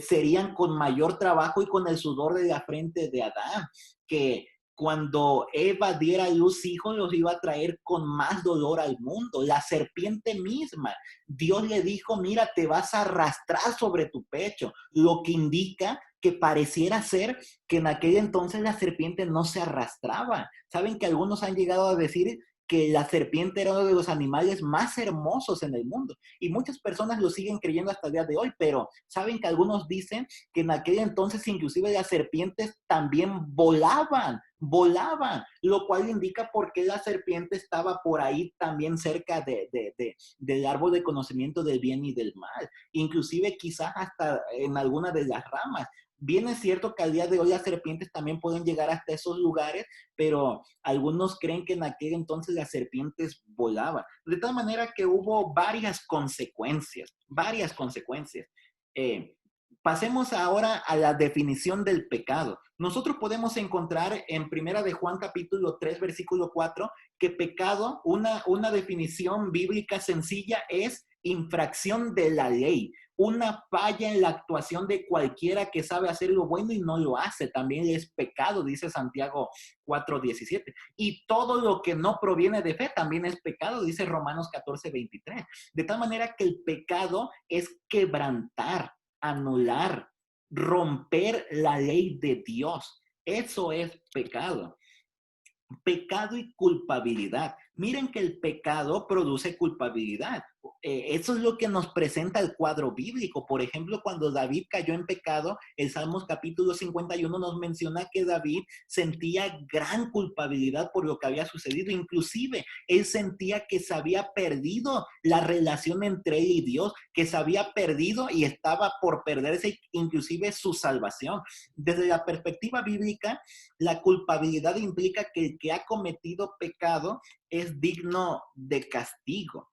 Speaker 1: serían con mayor trabajo y con el sudor de la frente de Adán, que cuando Eva diera a luz hijos, los iba a traer con más dolor al mundo. La serpiente misma, Dios le dijo, mira, te vas a arrastrar sobre tu pecho, lo que indica que pareciera ser que en aquel entonces la serpiente no se arrastraba. Saben que algunos han llegado a decir que la serpiente era uno de los animales más hermosos en el mundo. Y muchas personas lo siguen creyendo hasta el día de hoy, pero saben que algunos dicen que en aquel entonces inclusive las serpientes también volaban, lo cual indica por qué la serpiente estaba por ahí también cerca del árbol de conocimiento del bien y del mal, inclusive quizás hasta en alguna de las ramas. Bien es cierto que al día de hoy las serpientes también pueden llegar hasta esos lugares, pero algunos creen que en aquel entonces las serpientes volaban. De tal manera que hubo varias consecuencias. Eh, Pasemos ahora a la definición del pecado. Nosotros podemos encontrar en Primera de Juan capítulo 3, versículo 4, que pecado, una definición bíblica sencilla, es infracción de la ley, una falla en la actuación de cualquiera que sabe hacer lo bueno y no lo hace. También es pecado, dice Santiago 4:17. Y todo lo que no proviene de fe también es pecado, dice Romanos 14:23. De tal manera que el pecado es quebrantar, anular, romper la ley de Dios. Eso es pecado. Pecado y culpabilidad. Miren que el pecado produce culpabilidad. Eso es lo que nos presenta el cuadro bíblico. Por ejemplo, cuando David cayó en pecado, el Salmos capítulo 51 nos menciona que David sentía gran culpabilidad por lo que había sucedido. Inclusive, él sentía que se había perdido la relación entre él y Dios, que se había perdido y estaba por perderse inclusive su salvación. Desde la perspectiva bíblica, la culpabilidad implica que el que ha cometido pecado es digno de castigo.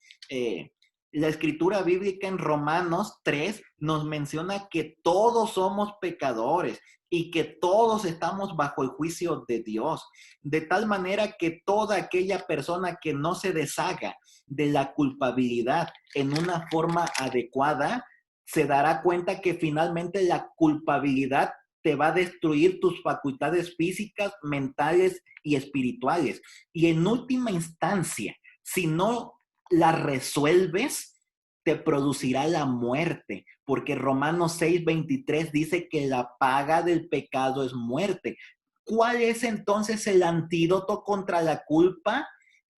Speaker 1: La escritura bíblica en Romanos 3 nos menciona que todos somos pecadores y que todos estamos bajo el juicio de Dios. De tal manera que toda aquella persona que no se deshaga de la culpabilidad en una forma adecuada, se dará cuenta que finalmente la culpabilidad te va a destruir tus facultades físicas, mentales y espirituales. Y en última instancia, si no la resuelves, te producirá la muerte, porque Romanos 6:23 dice que la paga del pecado es muerte. ¿Cuál es entonces el antídoto contra la culpa,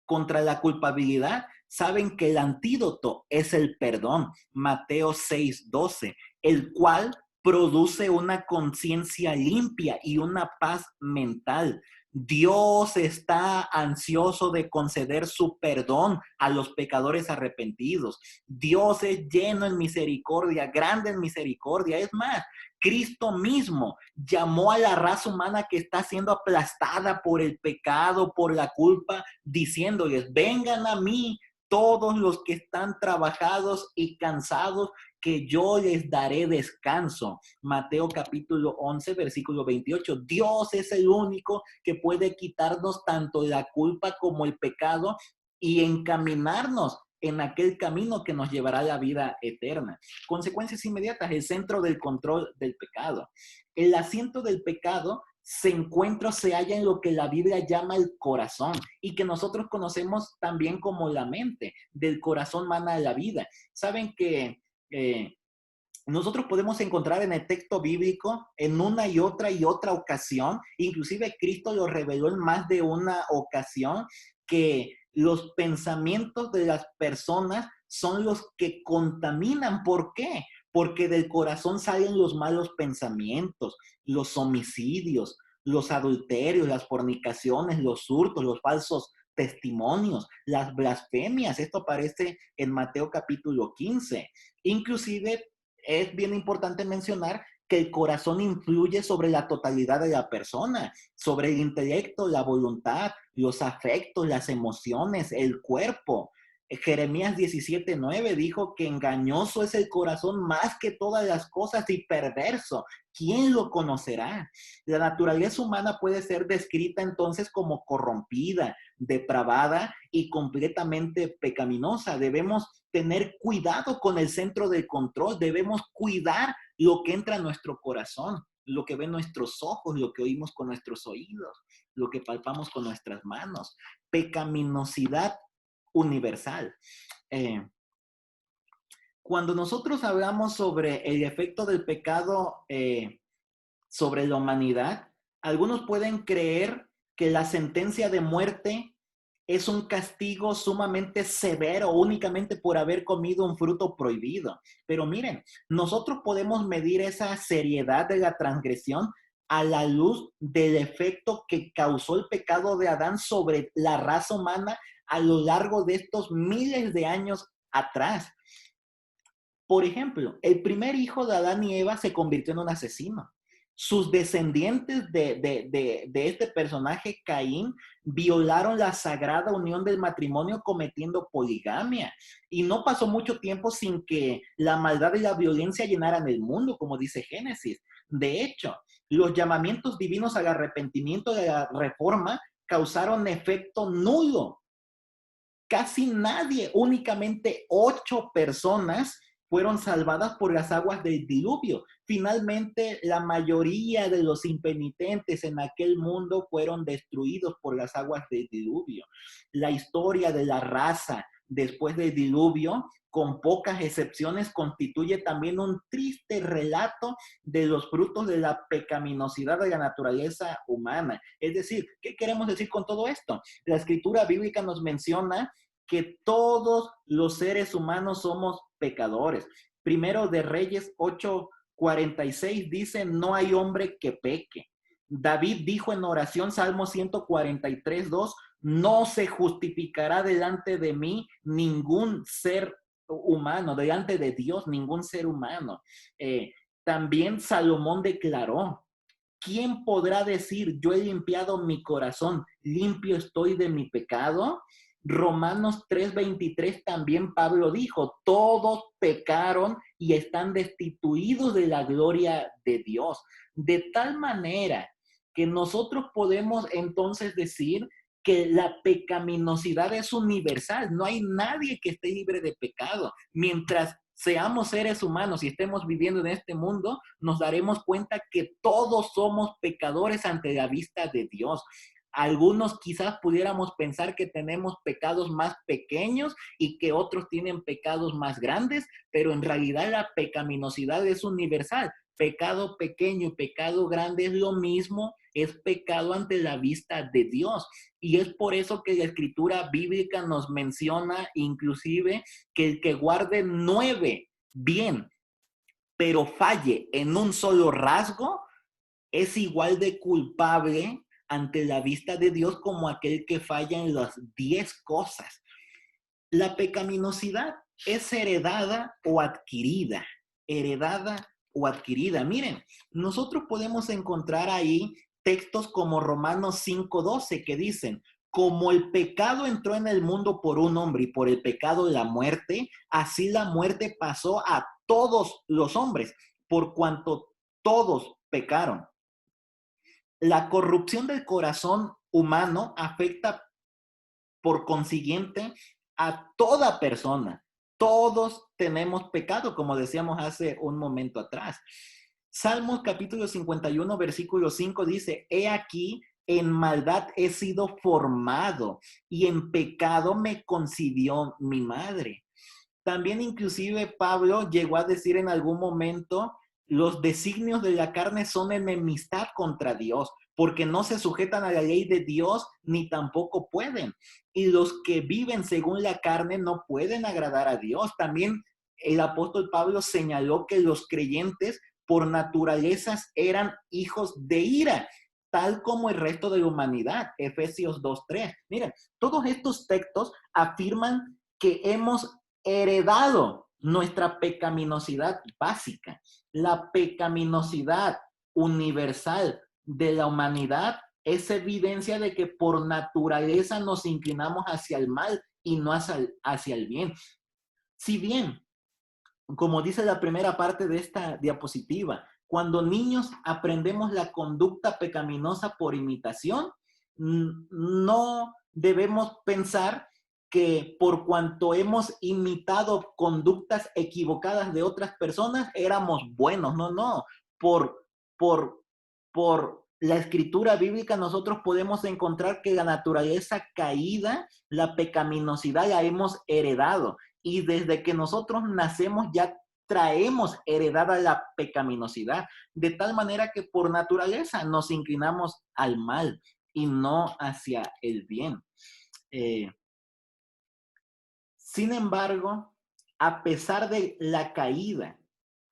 Speaker 1: contra la culpabilidad? Saben que el antídoto es el perdón, Mateo 6:12, el cual produce una conciencia limpia y una paz mental. Dios está ansioso de conceder su perdón a los pecadores arrepentidos. Dios es lleno en misericordia, grande en misericordia. Es más, Cristo mismo llamó a la raza humana que está siendo aplastada por el pecado, por la culpa, diciéndoles, vengan a mí todos los que están trabajados y cansados, que yo les daré descanso. Mateo capítulo 11, versículo 28. Dios es el único que puede quitarnos tanto la culpa como el pecado y encaminarnos en aquel camino que nos llevará a la vida eterna. Consecuencias inmediatas, el centro del control del pecado. El asiento del pecado se halla en lo que la Biblia llama el corazón y que nosotros conocemos también como la mente. Del corazón mana la vida. Saben que nosotros podemos encontrar en el texto bíblico en una y otra ocasión, inclusive Cristo lo reveló en más de una ocasión, que los pensamientos de las personas son los que contaminan. ¿Por qué? Porque del corazón salen los malos pensamientos, los homicidios, los adulterios, las fornicaciones, los hurtos, los falsos testimonios, las blasfemias. Esto aparece en Mateo capítulo 15. Inclusive es bien importante mencionar que el corazón influye sobre la totalidad de la persona, sobre el intelecto, la voluntad, los afectos, las emociones, el cuerpo. Jeremías 17:9 dijo que engañoso es el corazón más que todas las cosas y perverso. ¿Quién lo conocerá? La naturaleza humana puede ser descrita entonces como corrompida, depravada y completamente pecaminosa. Debemos tener cuidado con el centro del control. Debemos cuidar lo que entra a nuestro corazón, lo que ven nuestros ojos, lo que oímos con nuestros oídos, lo que palpamos con nuestras manos. Pecaminosidad universal. Cuando nosotros hablamos sobre el efecto del pecado sobre la humanidad, algunos pueden creer que la sentencia de muerte es un castigo sumamente severo únicamente por haber comido un fruto prohibido. Pero miren, nosotros podemos medir esa seriedad de la transgresión a la luz del efecto que causó el pecado de Adán sobre la raza humana a lo largo de estos miles de años atrás. Por ejemplo, el primer hijo de Adán y Eva se convirtió en un asesino. Sus descendientes de este personaje, Caín, violaron la sagrada unión del matrimonio cometiendo poligamia. Y no pasó mucho tiempo sin que la maldad y la violencia llenaran el mundo, como dice Génesis. De hecho, los llamamientos divinos al arrepentimiento de la reforma causaron efecto nulo. Casi nadie, únicamente 8 personas fueron salvadas por las aguas del diluvio. Finalmente, la mayoría de los impenitentes en aquel mundo fueron destruidos por las aguas del diluvio. La historia de la raza después del diluvio, con pocas excepciones, constituye también un triste relato de los frutos de la pecaminosidad de la naturaleza humana. Es decir, ¿qué queremos decir con todo esto? La escritura bíblica nos menciona que todos los seres humanos somos pecadores. Primero de Reyes 8:46 dice, no hay hombre que peque. David dijo en oración, Salmo 143:2, no se justificará delante de mí ningún ser humano, delante de Dios ningún ser humano. También Salomón declaró, ¿quién podrá decir, yo he limpiado mi corazón, limpio estoy de mi pecado? Romanos 3:23 también Pablo dijo, todos pecaron y están destituidos de la gloria de Dios. De tal manera que nosotros podemos entonces decir que la pecaminosidad es universal. No hay nadie que esté libre de pecado. Mientras seamos seres humanos y estemos viviendo en este mundo, nos daremos cuenta que todos somos pecadores ante la vista de Dios. Algunos quizás pudiéramos pensar que tenemos pecados más pequeños y que otros tienen pecados más grandes, pero en realidad la pecaminosidad es universal. Pecado pequeño y pecado grande es lo mismo, es pecado ante la vista de Dios. Y es por eso que la escritura bíblica nos menciona inclusive que el que guarde 9 bien, pero falle en un solo rasgo, es igual de culpable ante la vista de Dios como aquel que falla en las 10 cosas. La pecaminosidad es heredada o adquirida. Heredada o adquirida. Miren, nosotros podemos encontrar ahí textos como Romanos 5:12 que dicen, como el pecado entró en el mundo por un hombre y por el pecado la muerte, así la muerte pasó a todos los hombres, por cuanto todos pecaron. La corrupción del corazón humano afecta por consiguiente a toda persona. Todos tenemos pecado, como decíamos hace un momento atrás. Salmos capítulo 51, versículo 5 dice, he aquí, en maldad he sido formado y en pecado me concibió mi madre. También inclusive Pablo llegó a decir en algún momento, los designios de la carne son enemistad contra Dios, porque no se sujetan a la ley de Dios ni tampoco pueden. Y los que viven según la carne no pueden agradar a Dios. También el apóstol Pablo señaló que los creyentes por naturaleza eran hijos de ira, tal como el resto de la humanidad. Efesios 2:3. Miren, todos estos textos afirman que hemos heredado nuestra pecaminosidad básica. La pecaminosidad universal de la humanidad es evidencia de que por naturaleza nos inclinamos hacia el mal y no hacia el bien. Si bien, como dice la primera parte de esta diapositiva, cuando niños aprendemos la conducta pecaminosa por imitación, no debemos pensar que por cuanto hemos imitado conductas equivocadas de otras personas, éramos buenos. No, no. Por, por la escritura bíblica nosotros podemos encontrar que la naturaleza caída, la pecaminosidad la hemos heredado. Y desde que nosotros nacemos ya traemos heredada la pecaminosidad, de tal manera que por naturaleza nos inclinamos al mal y no hacia el bien. Sin embargo, a pesar de la caída,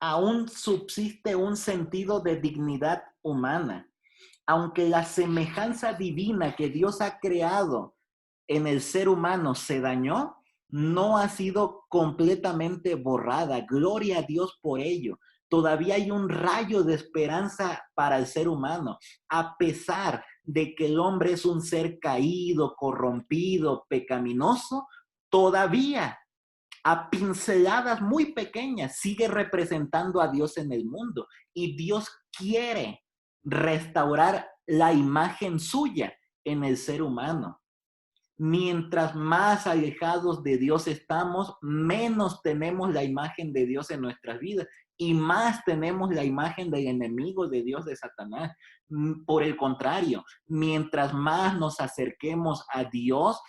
Speaker 1: aún subsiste un sentido de dignidad humana. Aunque la semejanza divina que Dios ha creado en el ser humano se dañó, no ha sido completamente borrada. Gloria a Dios por ello. Todavía hay un rayo de esperanza para el ser humano, a pesar de que el hombre es un ser caído, corrompido, pecaminoso, todavía a pinceladas muy pequeñas sigue representando a Dios en el mundo y Dios quiere restaurar la imagen suya en el ser humano. Mientras más alejados de Dios estamos, menos tenemos la imagen de Dios en nuestras vidas y más tenemos la imagen del enemigo de Dios, de Satanás. Por el contrario, mientras más nos acerquemos a Dios,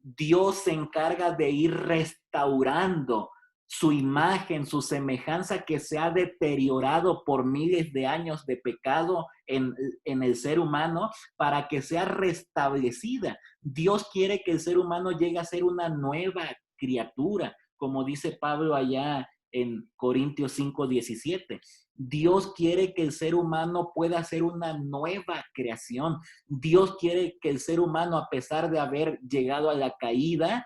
Speaker 1: Dios se encarga de ir restaurando su imagen, su semejanza que se ha deteriorado por miles de años de pecado en el ser humano para que sea restablecida. Dios quiere que el ser humano llegue a ser una nueva criatura, como dice Pablo allá en Corintios 5:17. Dios quiere que el ser humano pueda ser una nueva creación. Dios quiere que el ser humano, a pesar de haber llegado a la caída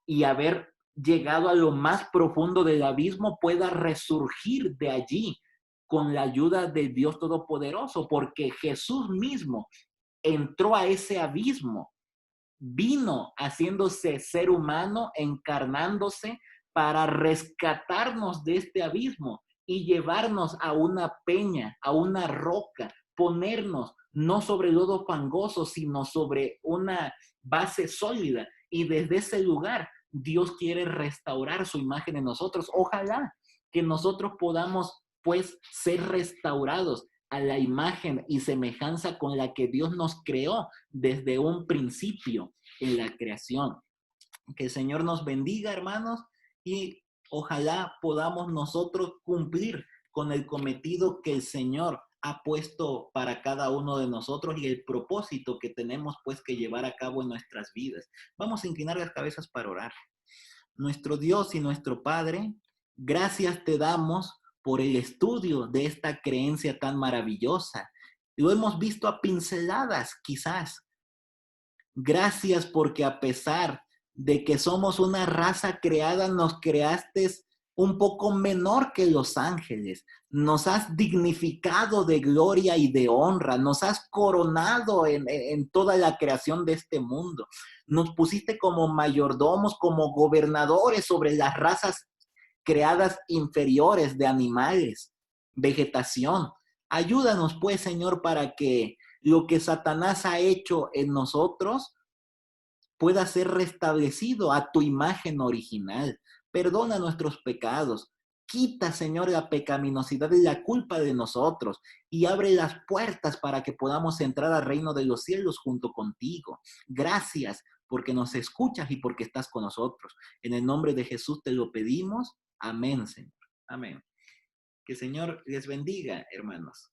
Speaker 1: y haber llegado a lo más profundo del abismo, pueda resurgir de allí con la ayuda de Dios Todopoderoso, porque Jesús mismo entró a ese abismo, vino haciéndose ser humano, encarnándose para rescatarnos de este abismo y llevarnos a una peña, a una roca, ponernos no sobre lodo fangoso, sino sobre una base sólida. Y desde ese lugar, Dios quiere restaurar su imagen en nosotros. Ojalá que nosotros podamos, pues, ser restaurados a la imagen y semejanza con la que Dios nos creó desde un principio en la creación. Que el Señor nos bendiga, hermanos, y ojalá podamos nosotros cumplir con el cometido que el Señor ha puesto para cada uno de nosotros y el propósito que tenemos pues que llevar a cabo en nuestras vidas. Vamos a inclinar las cabezas para orar. Nuestro Dios y nuestro Padre, gracias te damos por el estudio de esta creencia tan maravillosa. Lo hemos visto a pinceladas, quizás. Gracias porque a pesar de que somos una raza creada, nos creaste un poco menor que los ángeles. Nos has dignificado de gloria y de honra. Nos has coronado en toda la creación de este mundo. Nos pusiste como mayordomos, como gobernadores sobre las razas creadas inferiores de animales, vegetación. Ayúdanos pues, Señor, para que lo que Satanás ha hecho en nosotros pueda ser restablecido a tu imagen original. Perdona nuestros pecados. Quita, Señor, la pecaminosidad y la culpa de nosotros y abre las puertas para que podamos entrar al reino de los cielos junto contigo. Gracias porque nos escuchas y porque estás con nosotros. En el nombre de Jesús te lo pedimos. Amén, Señor. Amén. Que el Señor les bendiga, hermanos.